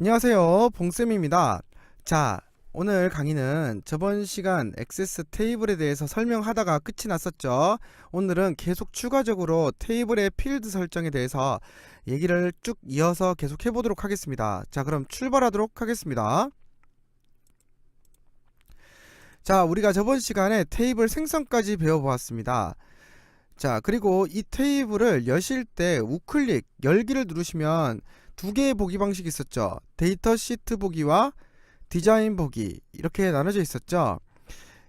안녕하세요, 봉쌤입니다. 자, 오늘 강의는 저번 시간 액세스 테이블에 대해서 설명하다가 끝이 났었죠. 오늘은 계속 추가적으로 테이블의 필드 설정에 대해서 얘기를 쭉 이어서 계속 해보도록 하겠습니다. 자, 그럼 출발하도록 하겠습니다. 자, 우리가 저번 시간에 테이블 생성까지 배워보았습니다. 자, 그리고 이 테이블을 여실 때 우클릭 열기를 누르시면 두 개의 보기 방식이 있었죠. 데이터 시트 보기와 디자인 보기 이렇게 나눠져 있었죠.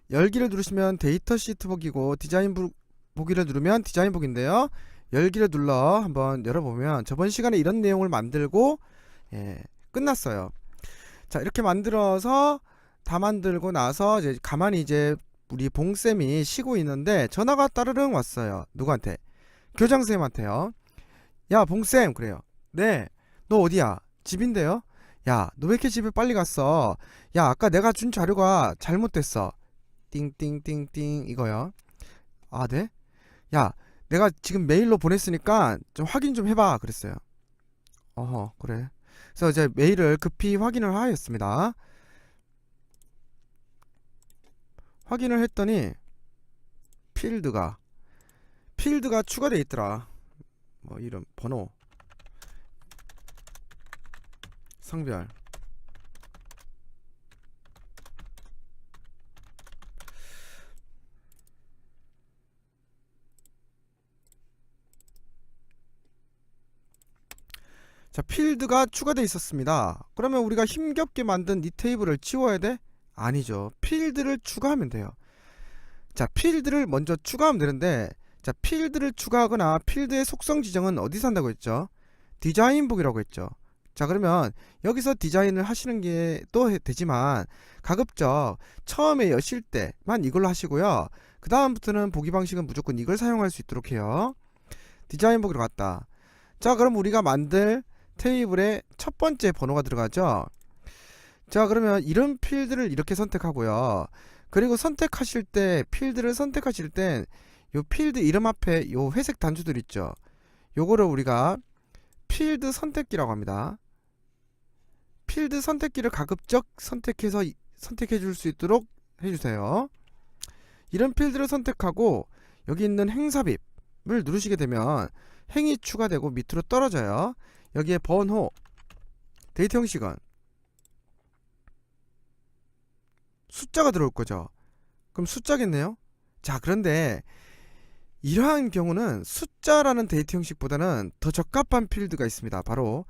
열기를 누르시면 데이터 시트 보기고 보기를 누르면 디자인 보기인데요. 열기를 눌러 한번 열어보면 저번 시간에 이런 내용을 만들고 끝났어요. 자, 이렇게 만들어서 다 만들고 나서 이제 가만히 이제 우리 봉쌤이 쉬고 있는데 전화가 따르릉 왔어요. 누구한테? 교장선생님한테요. 야, 봉쌤. 그래요. 네. 너 어디야? 집인데요? 야, 너 왜 이렇게 집에 빨리 갔어? 야, 아까 내가 준 자료가 잘못됐어. 띵띵띵띵 이거요. 아, 네? 야, 내가 지금 메일로 보냈으니까 좀 확인 좀 해봐. 그랬어요. 어허, 그래. 그래서 이제 메일을 급히 확인을 하였습니다. 확인을 했더니 필드가 추가되어 있더라. 뭐 이름, 번호, 성별. 자, 필드가 추가되어 있었습니다. 그러면 우리가 힘겹게 만든 이 테이블을 지워야 돼? 아니죠. 필드를 추가하면 돼요. 자, 필드를 먼저 추가하면 되는데, 자, 필드를 추가하거나 필드의 속성 지정은 어디서 한다고 했죠? 디자인 보기라고 했죠. 자, 그러면 여기서 디자인을 하시는 게 또 되지만 가급적 처음에 여실 때만 이걸로 하시고요. 그 다음부터는 보기 방식은 무조건 이걸 사용할 수 있도록 해요. 디자인 보기로 갔다. 자, 그럼 우리가 만들 테이블에 첫 번째 번호가 들어가죠. 자, 그러면 이런 필드를 이렇게 선택하고요. 그리고 선택하실 때 필드를 선택하실 땐 요 필드 이름 앞에 요 회색 단추들 있죠. 요거를 우리가 필드 선택기라고 합니다. 필드 선택기를 가급적 선택해 줄 수 있도록 해주세요. 이런 필드를 선택하고 여기 있는 행삽입을 누르시게 되면 행이 추가되고 밑으로 떨어져요. 여기에 번호, 데이터 형식은 숫자가 들어올 거죠. 그럼 숫자겠네요. 자, 그런데 이러한 경우는 숫자라는 데이터 형식보다는 더 적합한 필드가 있습니다. 바로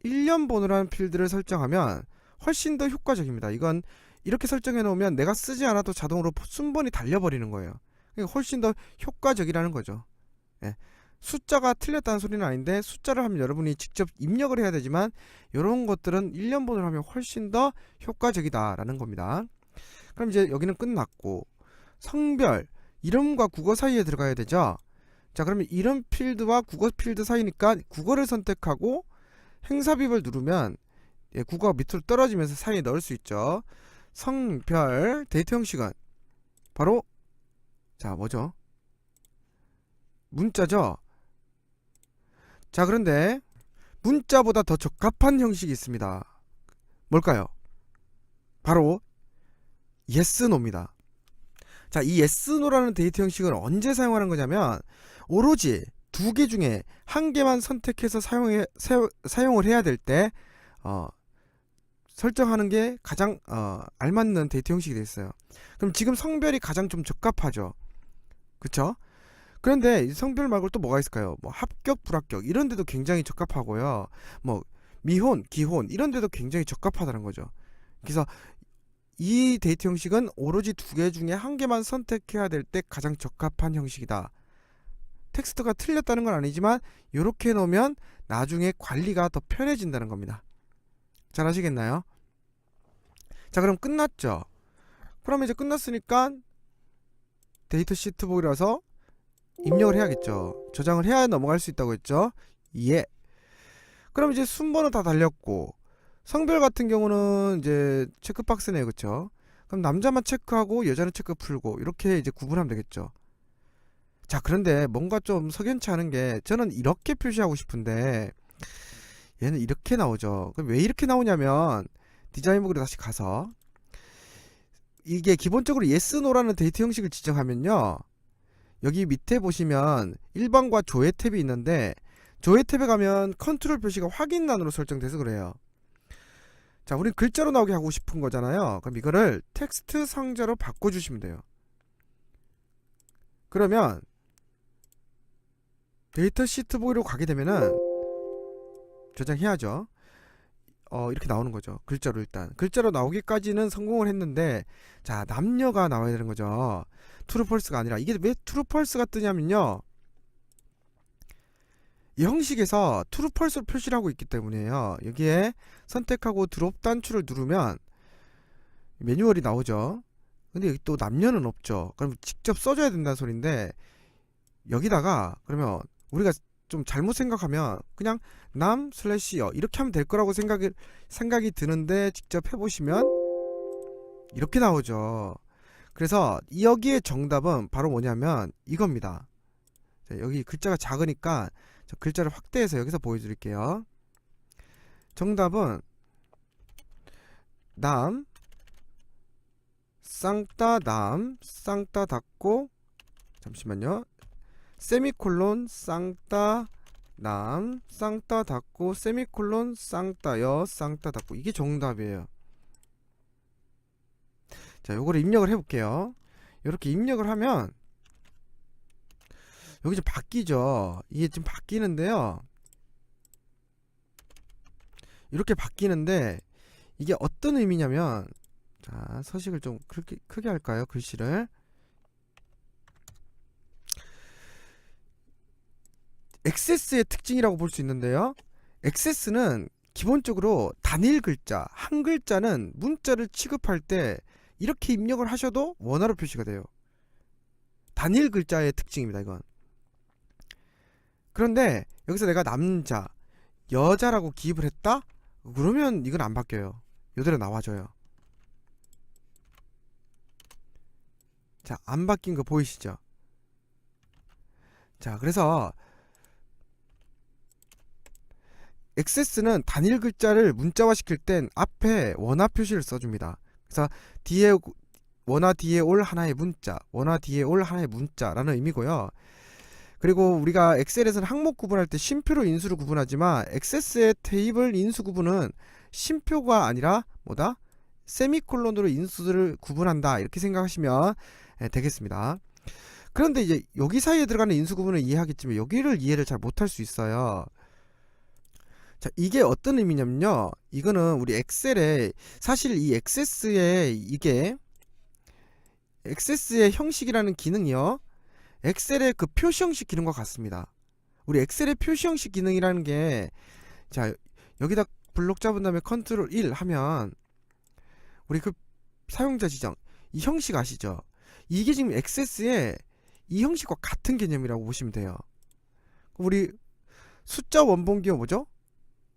1년 번호라는 필드를 설정하면 훨씬 더 효과적입니다. 이건 이렇게 설정해 놓으면 내가 쓰지 않아도 자동으로 순번이 달려버리는 거예요. 그러니까 훨씬 더 효과적이라는 거죠. 예. 숫자가 틀렸다는 소리는 아닌데 숫자를 하면 여러분이 직접 입력을 해야 되지만 이런 것들은 1년 번호를 하면 훨씬 더 효과적이다라는 겁니다. 그럼 이제 여기는 끝났고 성별, 이름과 국어 사이에 들어가야 되죠. 자, 그러면 이름 필드와 국어 필드 사이니까 국어를 선택하고 행삽입을 누르면 국어가 밑으로 떨어지면서 사이에 넣을 수 있죠. 성별, 데이터 형식은 바로 자, 뭐죠? 문자죠. 자, 그런데 문자보다 더 적합한 형식이 있습니다. 뭘까요? 바로 yes, no입니다. 자, 이 yes, no라는 데이터 형식을 언제 사용하는 거냐면 오로지 두 개 중에 한 개만 선택해서 사용을 해야 될 때 설정하는 게 가장 알맞는 데이터 형식이 됐어요. 그럼 지금 성별이 가장 좀 적합하죠. 그쵸? 그런데 이 성별 말고 또 뭐가 있을까요? 뭐 합격, 불합격 이런 데도 굉장히 적합하고요. 뭐 미혼, 기혼 이런 데도 굉장히 적합하다는 거죠. 그래서 이 데이터 형식은 오로지 두 개 중에 한 개만 선택해야 될 때 가장 적합한 형식이다. 텍스트가 틀렸다는 건 아니지만 이렇게 놓으면 나중에 관리가 더 편해진다는 겁니다. 잘 아시겠나요? 자, 그럼 끝났죠. 그럼 이제 끝났으니까 데이터 시트 보기라서 입력을 해야겠죠. 저장을 해야 넘어갈 수 있다고 했죠. 예. 그럼 이제 순번호 다 달렸고 성별 같은 경우는 이제 체크박스네요. 그쵸? 그럼 남자만 체크하고 여자는 체크 풀고 이렇게 이제 구분하면 되겠죠. 자, 그런데 뭔가 좀 석연치 않은 게 저는 이렇게 표시하고 싶은데 얘는 이렇게 나오죠. 그럼 왜 이렇게 나오냐면 디자인북으로 다시 가서 이게 기본적으로 yes, no라는 데이터 형식을 지정하면요. 여기 밑에 보시면 일반과 조회 탭이 있는데 조회 탭에 가면 컨트롤 표시가 확인란으로 설정돼서 그래요. 자, 우린 글자로 나오게 하고 싶은 거잖아요. 그럼 이거를 텍스트 상자로 바꿔주시면 돼요. 그러면 데이터 시트 보기로 가게 되면은 저장해야죠. 이렇게 나오는 거죠. 글자로 일단 글자로 나오기까지는 성공을 했는데, 자, 남녀가 나와야 되는 거죠. 트루 펄스가 아니라. 이게 왜 트루 펄스가 뜨냐면요, 이 형식에서 트루 펄스를 표시를 하고 있기 때문이에요. 여기에 선택하고 드롭 단추를 누르면 매뉴얼이 나오죠. 근데 여기 또 남녀는 없죠. 그럼 직접 써줘야 된다는 소린데, 여기다가 그러면 우리가 좀 잘못 생각하면 그냥 남 슬래시 여 이렇게 하면 될 거라고 생각이 드는데, 직접 해보시면 이렇게 나오죠. 그래서 여기에 정답은 바로 뭐냐면 이겁니다. 자, 여기 글자가 작으니까 저 글자를 확대해서 여기서 보여드릴게요. 정답은 남 쌍따 남 쌍따 닫고, 잠시만요, 세미콜론 쌍따 남 쌍따 닫고 세미콜론 쌍따 여 쌍따 닫고, 이게 정답이에요. 자, 요거를 입력을 해볼게요. 이렇게 입력을 하면 여기 좀 바뀌죠. 이게 지금 바뀌는데요, 이렇게 바뀌는데 이게 어떤 의미냐면, 자, 서식을 좀 그렇게 크게 할까요? 글씨를. 액세스의 특징이라고 볼 수 있는데요, 액세스는 기본적으로 단일 글자, 한 글자는 문자를 취급할 때 이렇게 입력을 하셔도 원화로 표시가 돼요. 단일 글자의 특징입니다, 이건. 그런데 여기서 내가 남자, 여자라고 기입을 했다? 그러면 이건 안 바뀌어요. 이대로 나와줘요. 자, 안 바뀐 거 보이시죠? 자, 그래서 액세스는 단일 글자를 문자화 시킬 땐 앞에 원화 표시를 써줍니다. 그래서 뒤에 원화 뒤에 올 하나의 문자, 원화 뒤에 올 하나의 문자라는 의미고요. 그리고 우리가 엑셀에서는 항목 구분할 때 쉼표로 인수를 구분하지만 액세스의 테이블 인수 구분은 쉼표가 아니라 뭐다? 세미콜론으로 인수를 구분한다, 이렇게 생각하시면 되겠습니다. 그런데 이제 여기 사이에 들어가는 인수 구분을 이해하겠지만 여기를 이해를 잘 못할 수 있어요. 자, 이게 어떤 의미냐면요, 이거는 우리 엑셀에 사실 이 액세스의 형식이라는 기능이요, 엑셀의 그 표시 형식 기능과 같습니다. 우리 엑셀의 표시 형식 기능이라는 게, 자, 여기다 블록 잡은 다음에 컨트롤 1 하면 우리 그 사용자 지정, 이 형식 아시죠? 이게 지금 액세스의 이 형식과 같은 개념이라고 보시면 돼요. 우리 숫자 원본기호 뭐죠?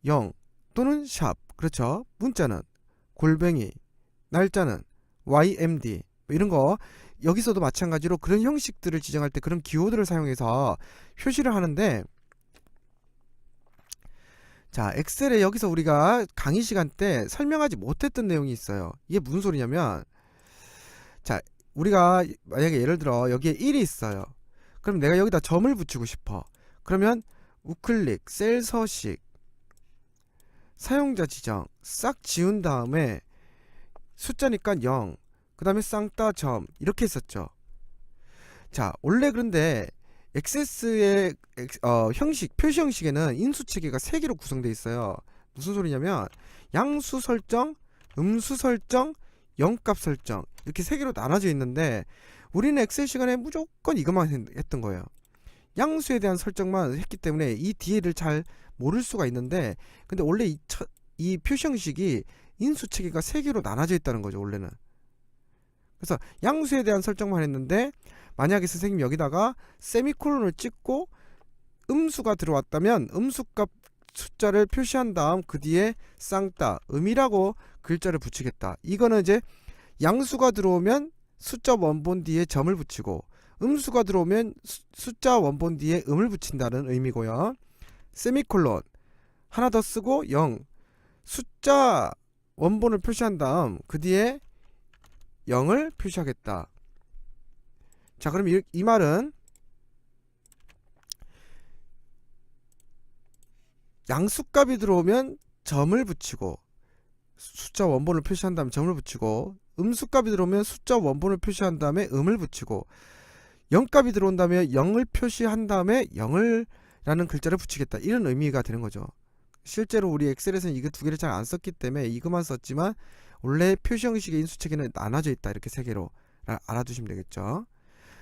0 또는 샵, 그렇죠? 문자는 골뱅이, 날짜는 YMD, 이런 거. 여기서도 마찬가지로 그런 형식들을 지정할 때 그런 기호들을 사용해서 표시를 하는데, 자, 엑셀에 여기서 우리가 강의 시간 때 설명하지 못했던 내용이 있어요. 이게 무슨 소리냐면, 자, 우리가 만약에 예를 들어 여기에 1이 있어요. 그럼 내가 여기다 점을 붙이고 싶어. 그러면 우클릭, 셀 서식, 사용자 지정 싹 지운 다음에 숫자니까 0, 그 다음에 쌍따 점, 이렇게 했었죠. 자, 원래 그런데 액세스의 형식, 표시 형식에는 인수 체계가 3개로 구성되어 있어요. 무슨 소리냐면 양수 설정, 음수 설정, 영값 설정, 이렇게 3개로 나눠져 있는데 우리는 엑셀 시간에 무조건 이것만 했던 거예요. 양수에 대한 설정만 했기 때문에 이 뒤에를 잘 모를 수가 있는데, 근데 원래 이 표시 형식이 인수 체계가 3개로 나눠져 있다는 거죠, 원래는. 그래서 양수에 대한 설정만 했는데, 만약에 선생님이 여기다가 세미콜론을 찍고 음수가 들어왔다면 음수값 숫자를 표시한 다음 그 뒤에 쌍따, 음이라고 글자를 붙이겠다. 이거는 이제 양수가 들어오면 숫자 원본 뒤에 점을 붙이고, 음수가 들어오면 숫자 원본 뒤에 음을 붙인다는 의미고요. 세미콜론, 하나 더 쓰고 0 숫자 원본을 표시한 다음 그 뒤에 0을 표시하겠다. 자, 그럼 이 말은 양수값이 들어오면 점을 붙이고 숫자 원본을 표시한 다음에 점을 붙이고, 음수값이 들어오면 숫자 원본을 표시한 다음에 음을 붙이고, 0값이 들어온다면 0을 표시한 다음에 0을 라는 글자를 붙이겠다, 이런 의미가 되는 거죠. 실제로 우리 엑셀에서는 이거 두 개를 잘 안 썼기 때문에 이것만 썼지만 원래 표시 형식의 인수체계는 나눠져 있다, 이렇게 세 개로 알아두시면 되겠죠.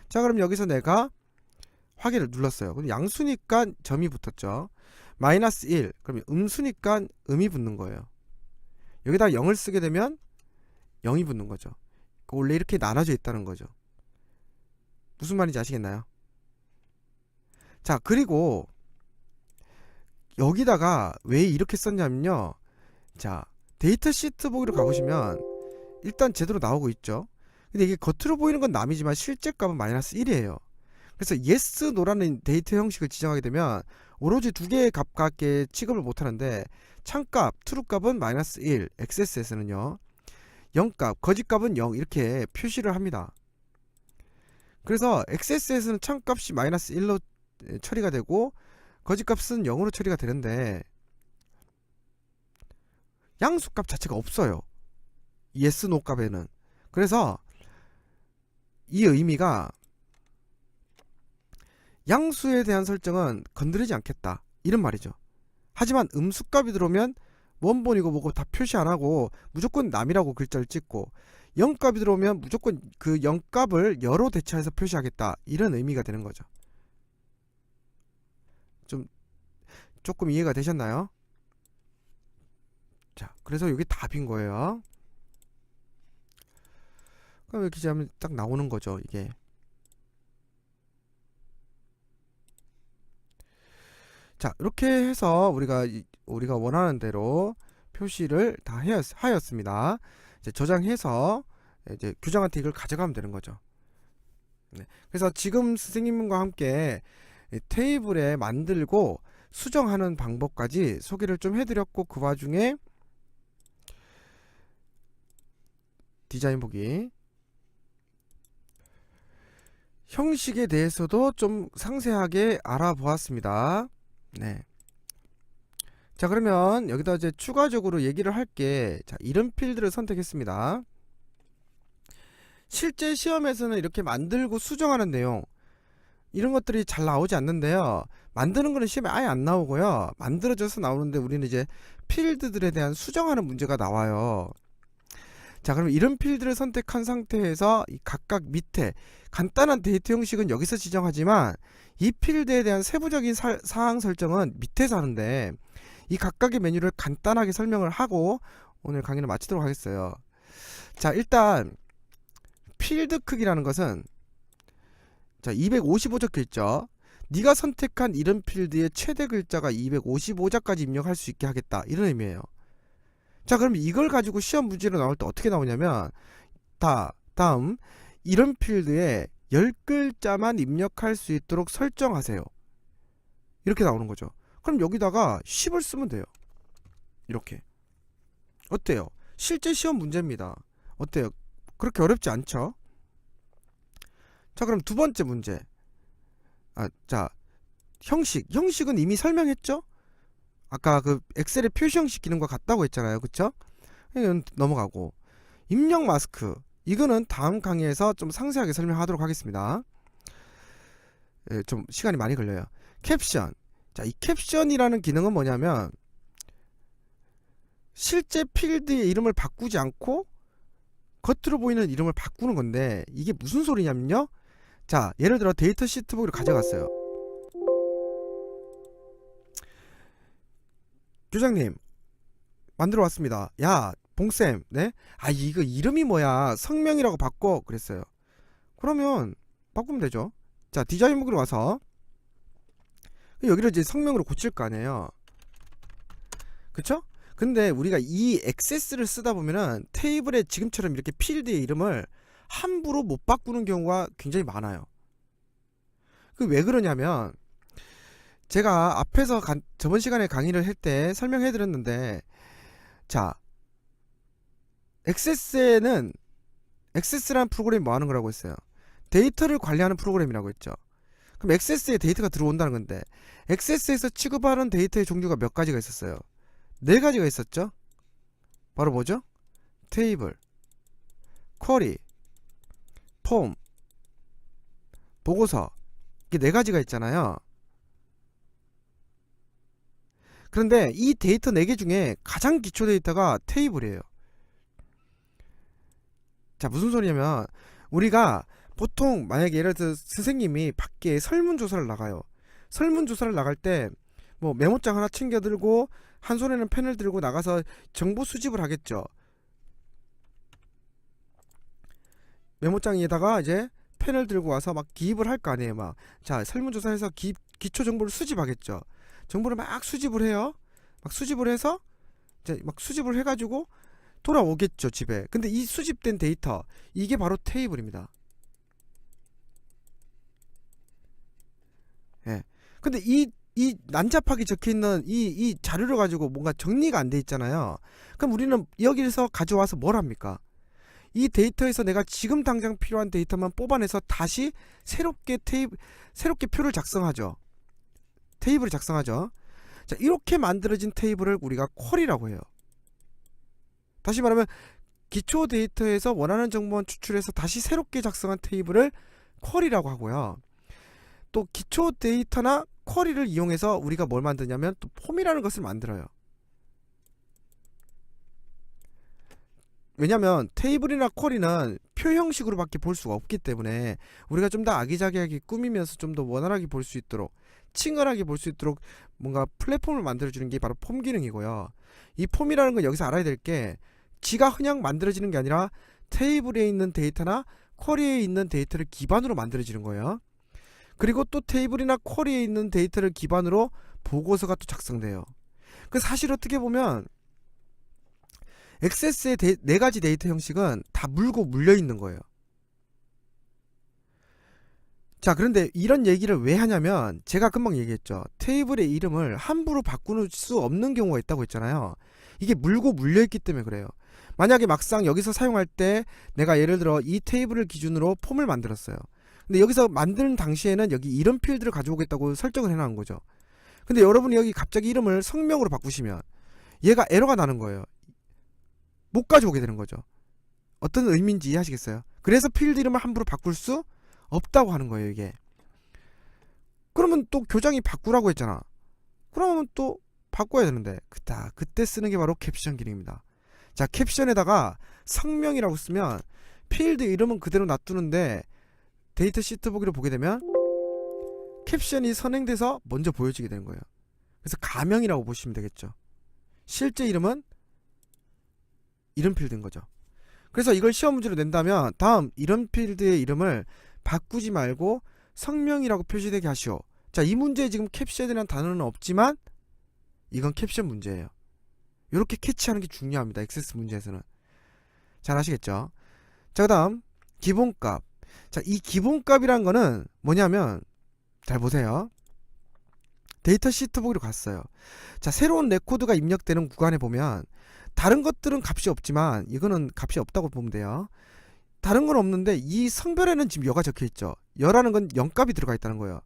자, 그럼 여기서 내가 확인을 눌렀어요. 그럼 양수니까 점이 붙었죠. 마이너스 1, 그럼 음수니까 음이 붙는 거예요. 여기다 0을 쓰게 되면 0이 붙는 거죠. 원래 이렇게 나눠져 있다는 거죠. 무슨 말인지 아시겠나요? 자, 그리고 여기다가 왜 이렇게 썼냐면요, 자, 데이터 시트 보기로 가보시면 일단 제대로 나오고 있죠. 근데 이게 겉으로 보이는 건 남이지만 실제 값은 마이너스 1이에요. 그래서 yes, no라는 데이터 형식을 지정하게 되면 오로지 두 개의 값밖에 취급을 못하는데, 참값, true값은 마이너스 1, XSS는요 0값, 거짓값은 0 이렇게 표시를 합니다. 그래서 XSS는 참값이 마이너스 1로 처리가 되고 거짓값은 0으로 처리가 되는데 양수값 자체가 없어요, yes, no 값에는. 그래서 이 의미가 양수에 대한 설정은 건드리지 않겠다, 이런 말이죠. 하지만 음수값이 들어오면 원본이고 뭐고 다 표시 안하고 무조건 남이라고 글자를 찍고, 0값이 들어오면 무조건 그 0값을 여로 대체해서 표시하겠다, 이런 의미가 되는 거죠. 조금 이해가 되셨나요? 자, 그래서 여기 답인 거예요. 그럼 이렇게 하면 딱 나오는 거죠, 이게. 자, 이렇게 해서 우리가 원하는 대로 표시를 다 하였습니다. 이제 저장해서 이제 교장한테 이걸 가져가면 되는 거죠. 네. 그래서 지금 선생님과 함께 테이블에 만들고 수정하는 방법까지 소개를 좀 해드렸고, 그 와중에 디자인 보기 형식에 대해서도 좀 상세하게 알아보았습니다. 네. 자, 그러면 여기다 이제 추가적으로 얘기를 할게. 자, 이런 필드를 선택했습니다. 실제 시험에서는 이렇게 만들고 수정하는 내용, 이런 것들이 잘 나오지 않는데요, 만드는 거는 시험에 아예 안 나오고요, 만들어져서 나오는데 우리는 이제 필드들에 대한 수정하는 문제가 나와요. 자, 그럼 이런 필드를 선택한 상태에서 이 각각 밑에 간단한 데이터 형식은 여기서 지정하지만 이 필드에 대한 세부적인 사항 설정은 밑에서 하는데, 이 각각의 메뉴를 간단하게 설명을 하고 오늘 강의를 마치도록 하겠어요. 자, 일단 필드 크기라는 것은, 자, 255자 있죠. 네가 선택한 이런 필드의 최대 글자가 255자까지 입력할 수 있게 하겠다, 이런 의미예요. 자, 그럼 이걸 가지고 시험 문제로 나올 때 어떻게 나오냐면, 다음 이런 필드에 10글자만 입력할 수 있도록 설정하세요, 이렇게 나오는 거죠. 그럼 여기다가 10을 쓰면 돼요. 이렇게. 어때요? 실제 시험 문제입니다. 어때요? 그렇게 어렵지 않죠? 자, 그럼 두 번째 문제. 자, 형식은 이미 설명했죠? 아까 그 엑셀의 표시 형식 기능과 같다고 했잖아요, 그쵸? 이건 넘어가고, 입력 마스크, 이거는 다음 강의에서 좀 상세하게 설명하도록 하겠습니다. 좀 시간이 많이 걸려요. 캡션. 자, 이 캡션이라는 기능은 뭐냐면 실제 필드의 이름을 바꾸지 않고 겉으로 보이는 이름을 바꾸는 건데, 이게 무슨 소리냐면요, 자, 예를 들어 데이터 시트 보기로 가져갔어요. 교장님, 만들어 왔습니다. 야, 봉쌤, 네? 이거 이름이 뭐야, 성명이라고 바꿔, 그랬어요. 그러면 바꾸면 되죠. 자, 디자인 보기로 와서 여기를 이제 성명으로 고칠 거 아니에요, 그쵸? 근데 우리가 이 액세스를 쓰다 보면은 테이블에 지금처럼 이렇게 필드의 이름을 함부로 못 바꾸는 경우가 굉장히 많아요. 그 왜 그러냐면, 제가 앞에서 저번 시간에 강의를 할 때 설명해 드렸는데, 자, 액세스라는 프로그램이 뭐 하는 거라고 했어요? 데이터를 관리하는 프로그램이라고 했죠. 그럼 액세스에 데이터가 들어온다는 건데, 액세스에서 취급하는 데이터의 종류가 몇 가지가 있었어요? 네 가지가 있었죠. 바로 뭐죠? 테이블, 쿼리, 폼, 보고서. 이게 네 가지가 있잖아요. 그런데 이 데이터 4개 중에 가장 기초 데이터가 테이블이에요. 자, 무슨 소리냐면 우리가 보통 만약에 예를 들어 선생님이 밖에 설문조사를 나가요. 설문조사를 나갈 때 뭐 메모장 하나 챙겨 들고 한 손에는 펜을 들고 나가서 정보 수집을 하겠죠. 메모장에다가 이제 펜을 들고 와서 막 기입을 할 거 아니에요. 막 자, 설문조사에서 기초 정보를 수집하겠죠. 정보를 막 수집을 해요. 막 수집을 해서 이제 막 수집을 해가지고 돌아오겠죠, 집에. 근데 이 수집된 데이터, 이게 바로 테이블입니다. 예. 근데 이 난잡하게 적혀있는 이 자료를 가지고 뭔가 정리가 안 돼 있잖아요. 그럼 우리는 여기서 가져와서 뭘 합니까? 이 데이터에서 내가 지금 당장 필요한 데이터만 뽑아내서 다시 새롭게 표를 작성하죠. 테이블을 작성하죠. 자, 이렇게 만들어진 테이블을 우리가 쿼리라고 해요. 다시 말하면 기초 데이터에서 원하는 정보만 추출해서 다시 새롭게 작성한 테이블을 쿼리라고 하고요. 또 기초 데이터나 쿼리를 이용해서 우리가 뭘 만드냐면 또 폼이라는 것을 만들어요. 왜냐면 테이블이나 쿼리는 표 형식으로밖에 볼 수가 없기 때문에 우리가 좀 더 아기자기하게 꾸미면서 좀 더 원활하게 볼 수 있도록, 친근하게 볼 수 있도록 뭔가 플랫폼을 만들어주는 게 바로 폼 기능이고요. 이 폼이라는 건 여기서 알아야 될 게 지가 그냥 만들어지는 게 아니라 테이블에 있는 데이터나 쿼리에 있는 데이터를 기반으로 만들어지는 거예요. 그리고 또 테이블이나 쿼리에 있는 데이터를 기반으로 보고서가 또 작성돼요. 그 사실 어떻게 보면 액세스의 네 가지 데이터 형식은 다 물고 물려 있는 거예요. 자, 그런데 이런 얘기를 왜 하냐면 제가 금방 얘기했죠. 테이블의 이름을 함부로 바꾸는 수 없는 경우가 있다고 했잖아요. 이게 물고 물려 있기 때문에 그래요. 만약에 막상 여기서 사용할 때 내가 예를 들어 이 테이블을 기준으로 폼을 만들었어요. 근데 여기서 만드는 당시에는 여기 이름 필드를 가져오겠다고 설정을 해놓은 거죠. 근데 여러분이 여기 갑자기 이름을 성명으로 바꾸시면 얘가 에러가 나는 거예요. 못 가져오게 되는 거죠. 어떤 의미인지 이해하시겠어요? 그래서 필드 이름을 함부로 바꿀 수 없다고 하는 거예요, 이게. 그러면 또 교장이 바꾸라고 했잖아. 그러면 또 바꿔야 되는데 그때 쓰는 게 바로 캡션 기능입니다. 자, 캡션에다가 성명이라고 쓰면 필드 이름은 그대로 놔두는데 데이터 시트 보기로 보게 되면 캡션이 선행돼서 먼저 보여지게 되는 거예요. 그래서 가명이라고 보시면 되겠죠. 실제 이름은 이름 필드인 거죠. 그래서 이걸 시험 문제로 낸다면 다음 이름 필드의 이름을 바꾸지 말고 성명이라고 표시되게 하시오. 자, 이 문제에 지금 캡션이라는 단어는 없지만 이건 캡션 문제예요. 이렇게 캐치하는 게 중요합니다. 액세스 문제에서는. 잘 아시겠죠? 자, 그 다음 기본값. 자, 이 기본값이란 거는 뭐냐면 잘 보세요. 데이터 시트 보기로 갔어요. 자, 새로운 레코드가 입력되는 구간에 보면 다른 것들은 값이 없지만 이거는 값이 없다고 보면 돼요. 다른 건 없는데 이 성별에는 지금 여가 적혀있죠. 여라는 건 0값이 들어가 있다는 거예요.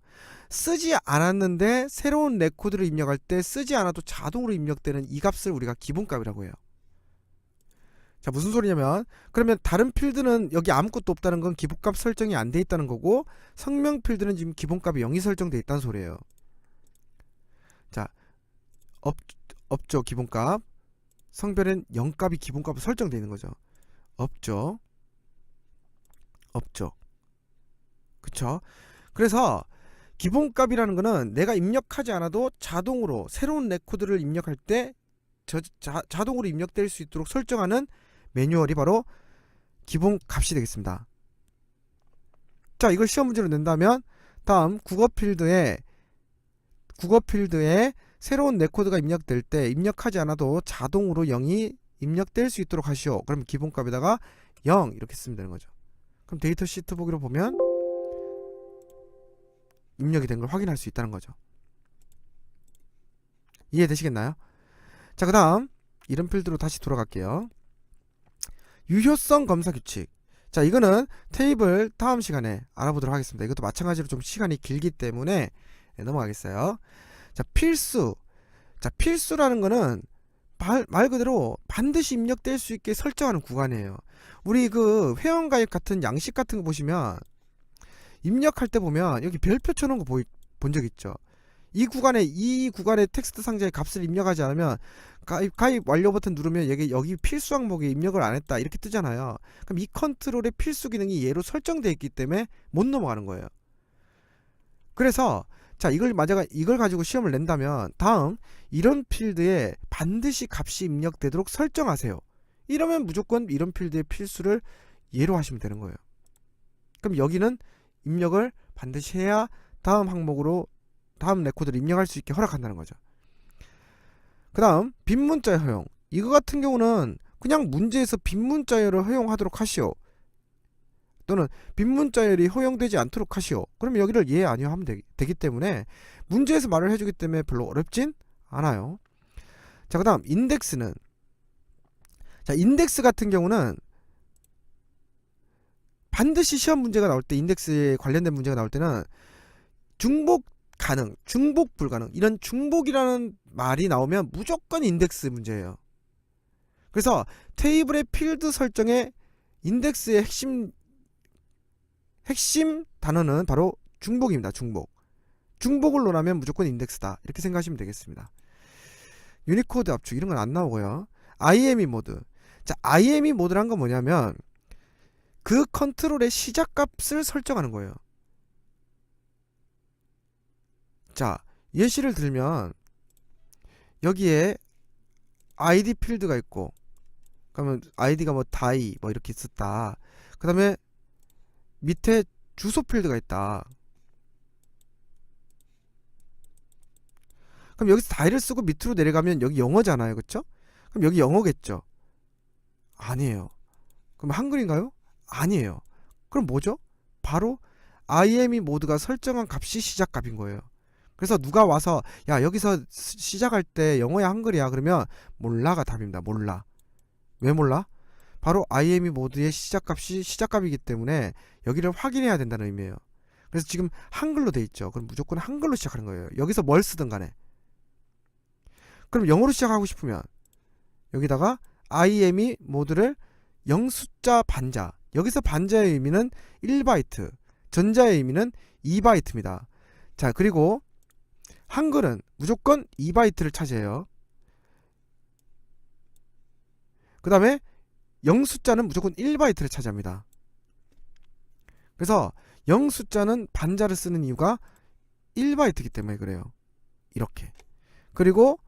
쓰지 않았는데 새로운 레코드를 입력할 때 쓰지 않아도 자동으로 입력되는 이 값을 우리가 기본값이라고 해요. 자, 무슨 소리냐면 그러면 다른 필드는 여기 아무것도 없다는 건 기본값 설정이 안 돼 있다는 거고 성명 필드는 지금 기본값이 0이 설정돼 있다는 소리예요. 자, 없죠, 기본값. 성별엔 0값이 기본값으로 설정되어 있는 거죠. 없죠. 그쵸? 그래서 기본값이라는 거는 내가 입력하지 않아도 자동으로 새로운 레코드를 입력할 때 자동으로 입력될 수 있도록 설정하는 매뉴얼이 바로 기본값이 되겠습니다. 자, 이걸 시험 문제로 낸다면 다음 국어 필드에 새로운 레코드가 입력될 때 입력하지 않아도 자동으로 0이 입력될 수 있도록 하시오. 그러면 기본값에다가 0 이렇게 쓰면 되는 거죠. 그럼 데이터 시트 보기로 보면 입력이 된 걸 확인할 수 있다는 거죠. 이해되시겠나요? 자, 그 다음 이름 필드로 다시 돌아갈게요. 유효성 검사 규칙. 자, 이거는 테이블 다음 시간에 알아보도록 하겠습니다. 이것도 마찬가지로 좀 시간이 길기 때문에 넘어가겠어요. 자, 필수. 자, 필수라는 거는 말 그대로 반드시 입력될 수 있게 설정하는 구간이에요. 우리 그 회원가입 같은 양식 같은 거 보시면 입력할 때 보면 여기 별표 쳐놓은 거 본 적 있죠? 이 구간에 텍스트 상자에 값을 입력하지 않으면 가입 완료 버튼 누르면 여기 필수 항목에 입력을 안 했다 이렇게 뜨잖아요. 그럼 이 컨트롤의 필수 기능이 얘로 설정되어 있기 때문에 못 넘어가는 거예요. 그래서 자, 이걸 가지고 시험을 낸다면 다음 이런 필드에 반드시 값이 입력되도록 설정하세요. 이러면 무조건 이런 필드의 필수를 예로 하시면 되는 거예요. 그럼 여기는 입력을 반드시 해야 다음 항목으로 다음 레코드를 입력할 수 있게 허락한다는 거죠. 그 다음 빈문자의 허용. 이거 같은 경우는 그냥 문제에서 빈문자열을 허용하도록 하시오, 또는 빈문자열이 허용되지 않도록 하시오. 그러면 여기를 예 아니요 하면 되기 때문에 문제에서 말을 해주기 때문에 별로 어렵진 않아요. 자, 그 다음 인덱스는, 자, 인덱스 같은 경우는 반드시 시험 문제가 나올 때, 인덱스에 관련된 문제가 나올 때는 중복 가능, 중복 불가능, 이런 중복이라는 말이 나오면 무조건 인덱스 문제예요. 그래서 테이블의 필드 설정에 인덱스의 핵심 단어는 바로 중복입니다. 중복을 논하면 무조건 인덱스다, 이렇게 생각하시면 되겠습니다. 유니코드 압축 이런 건 안 나오고요. IME 모드. 자, IME 모드란 건 뭐냐면 그 컨트롤의 시작값을 설정하는 거예요. 자, 예시를 들면 여기에 ID 필드가 있고, 그러면 ID가 뭐 다이 뭐 이렇게 있었다. 그 다음에 밑에 주소 필드가 있다. 그럼 여기서 다이를 쓰고 밑으로 내려가면 여기 영어잖아요, 그쵸? 그럼 여기 영어겠죠? 아니에요. 그럼 한글인가요? 아니에요. 그럼 뭐죠? 바로 IME 모드가 설정한 값이 시작값인 거예요. 그래서 누가 와서 야, 여기서 시작할 때 영어야 한글이야 그러면 몰라가 답입니다. 몰라. 왜 몰라? 바로 IME 모드의 시작값이 시작값이기 때문에 여기를 확인해야 된다는 의미예요. 그래서 지금 한글로 돼 있죠. 그럼 무조건 한글로 시작하는 거예요. 여기서 뭘 쓰든 간에. 그럼 영어로 시작하고 싶으면 여기다가 IME 모드를 영숫자 반자, 여기서 반자의 의미는 1바이트, 전자의 의미는 2바이트입니다. 자, 그리고 한글은 무조건 2바이트를 차지해요. 그 다음에 영숫자는 무조건 1바이트를 차지합니다. 그래서 영숫자는 반자를 쓰는 이유가 1바이트이기 때문에 그래요. 이렇게. 그리고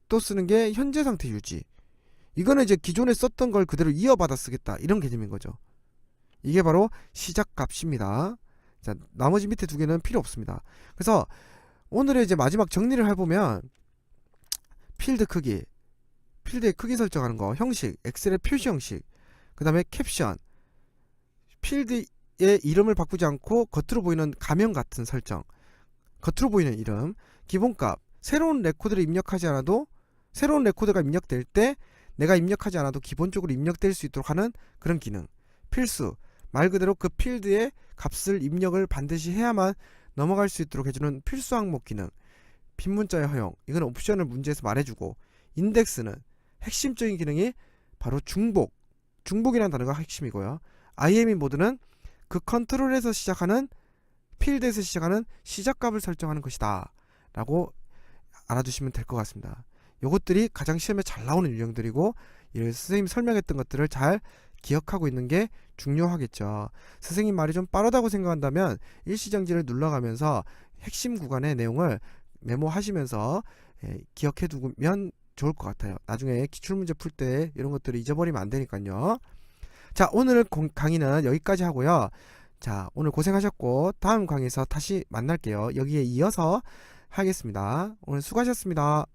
또 쓰는 게 현재 상태 유지. 이거는 이제 기존에 썼던 걸 그대로 이어받아 쓰겠다, 이런 개념인 거죠. 이게 바로 시작값입니다. 자, 나머지 밑에 두 개는 필요 없습니다. 그래서 오늘의 이제 마지막 정리를 해보면 필드 크기, 필드의 크기 설정하는 거, 형식, 엑셀의 표시 형식, 그 다음에 캡션, 필드의 이름을 바꾸지 않고 겉으로 보이는 가명 같은 설정, 겉으로 보이는 이름, 기본값, 새로운 레코드를 입력하지 않아도, 새로운 레코드가 입력될 때 내가 입력하지 않아도 기본적으로 입력될 수 있도록 하는 그런 기능, 필수, 말 그대로 그 필드의 값을 입력을 반드시 해야만 넘어갈 수 있도록 해주는 필수 항목 기능, 빈문자의 허용, 이건 옵션을 문제에서 말해주고, 인덱스는 핵심적인 기능이 바로 중복이라는 단어가 핵심이고요. IME 모드는 그 컨트롤에서 시작하는, 필드에서 시작하는 시작값을 설정하는 것이다 라고 알아두시면 될 것 같습니다. 요것들이 가장 시험에 잘 나오는 유형들이고, 선생님이 설명했던 것들을 잘 기억하고 있는 게 중요하겠죠. 선생님 말이 좀 빠르다고 생각한다면 일시정지를 눌러가면서 핵심 구간의 내용을 메모하시면서 기억해 두면 좋을 것 같아요. 나중에 기출문제 풀 때 이런 것들을 잊어버리면 안 되니까요. 자, 오늘 강의는 여기까지 하고요. 자, 오늘 고생하셨고 다음 강의에서 다시 만날게요. 여기에 이어서 하겠습니다. 오늘 수고하셨습니다.